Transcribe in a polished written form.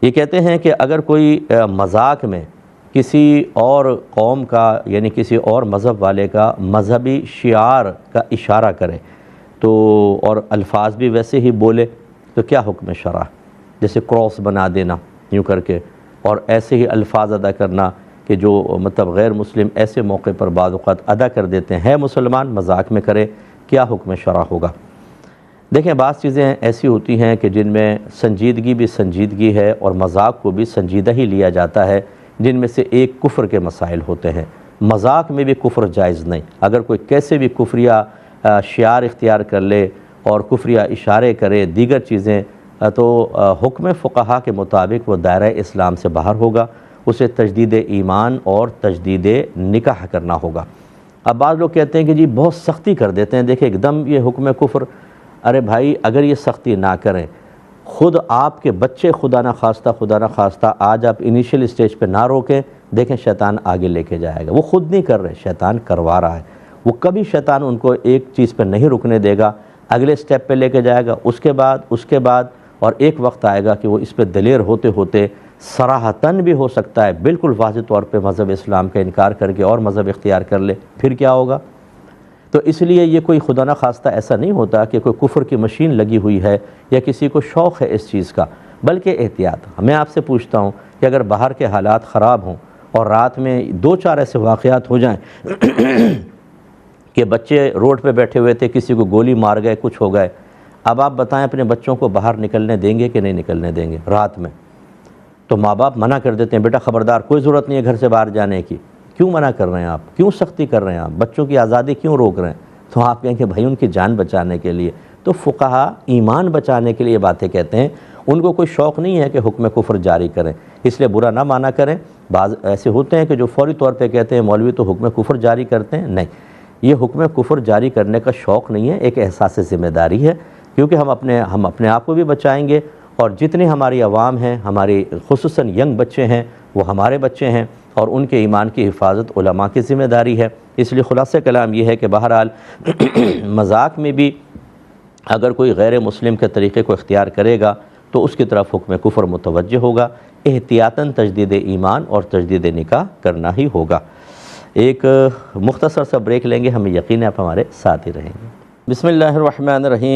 یہ کہتے ہیں کہ اگر کوئی مذاق میں کسی اور قوم کا یعنی کسی اور مذہب والے کا مذہبی شعار کا اشارہ کرے تو اور الفاظ بھی ویسے ہی بولے تو کیا حکم شرع؟ جیسے کراس بنا دینا یوں کر کے اور ایسے ہی الفاظ ادا کرنا کہ جو مطلب غیر مسلم ایسے موقع پر بعض اوقات ادا کر دیتے ہیں مسلمان مذاق میں کرے، کیا حکم شرع ہوگا؟ دیکھیں بعض چیزیں ایسی ہوتی ہیں کہ جن میں سنجیدگی بھی سنجیدگی ہے اور مذاق کو بھی سنجیدہ ہی لیا جاتا ہے، جن میں سے ایک کفر کے مسائل ہوتے ہیں۔ مذاق میں بھی کفر جائز نہیں، اگر کوئی کیسے بھی کفریہ شعار اختیار کر لے اور کفریہ اشارے کرے دیگر چیزیں تو حکم فقہا کے مطابق وہ دائرہ اسلام سے باہر ہوگا، اسے تجدید ایمان اور تجدید نکاح کرنا ہوگا۔ اب بعض لوگ کہتے ہیں کہ جی بہت سختی کر دیتے ہیں، دیکھیں ایک دم یہ حکم کفر۔ ارے بھائی اگر یہ سختی نہ کریں، خود آپ کے بچے خدا نہ خواستہ آج آپ انیشیل اسٹیج پہ نہ روکیں، دیکھیں شیطان آگے لے کے جائے گا۔ وہ خود نہیں کر رہے، شیطان کروا رہا ہے۔ وہ کبھی شیطان ان کو ایک چیز پہ نہیں رکنے دے گا، اگلے سٹیپ پہ لے کے جائے گا، اس کے بعد اور ایک وقت آئے گا کہ وہ اس پہ دلیر ہوتے ہوتے صراحتاً بھی ہو سکتا ہے بالکل واضح طور پہ مذہب اسلام کا انکار کر کے اور مذہب اختیار کر لے، پھر کیا ہوگا؟ تو اس لیے یہ کوئی خدا نہ خواستہ ایسا نہیں ہوتا کہ کوئی کفر کی مشین لگی ہوئی ہے یا کسی کو شوق ہے اس چیز کا، بلکہ احتیاط۔ میں آپ سے پوچھتا ہوں کہ اگر باہر کے حالات خراب ہوں اور رات میں 2-4 ایسے واقعات ہو جائیں کہ بچے روڈ پہ بیٹھے ہوئے تھے، کسی کو گولی مار گئے، کچھ ہو گئے، اب آپ بتائیں اپنے بچوں کو باہر نکلنے دیں گے کہ نہیں نکلنے دیں گے رات میں؟ تو ماں باپ منع کر دیتے ہیں، بیٹا خبردار، کوئی ضرورت نہیں ہے گھر سے باہر جانے کی۔ کیوں منع کر رہے ہیں آپ؟ کیوں سختی کر رہے ہیں آپ؟ بچوں کی آزادی کیوں روک رہے ہیں؟ تو آپ کہیں کہ بھائی ان کی جان بچانے کے لیے۔ تو فقہا ایمان بچانے کے لیے یہ باتیں کہتے ہیں، ان کو کوئی شوق نہیں ہے کہ حکم کفر جاری کریں، اس لیے برا نہ مانا کریں۔ بعض ایسے ہوتے ہیں کہ جو فوری طور پہ کہتے ہیں مولوی تو حکم کفر جاری کرتے ہیں، نہیں، یہ حکم کفر جاری کرنے کا شوق نہیں ہے، ایک احساس ذمہ داری ہے، کیونکہ ہم اپنے آپ کو بھی بچائیں گے اور جتنے ہماری عوام ہیں، ہماری خصوصاً ینگ بچے ہیں، وہ ہمارے بچے ہیں اور ان کے ایمان کی حفاظت علماء کی ذمہ داری ہے۔ اس لیے خلاصہ کلام یہ ہے کہ بہرحال مذاق میں بھی اگر کوئی غیر مسلم کے طریقے کو اختیار کرے گا تو اس کی طرف حکم کفر متوجہ ہوگا، احتیاطاً تجدید ایمان اور تجدید نکاح کرنا ہی ہوگا۔ ایک مختصر سا بریک لیں گے، ہمیں یقین ہے آپ ہمارے ساتھ ہی رہیں گے۔ بسم اللہ الرحمن الرحیم۔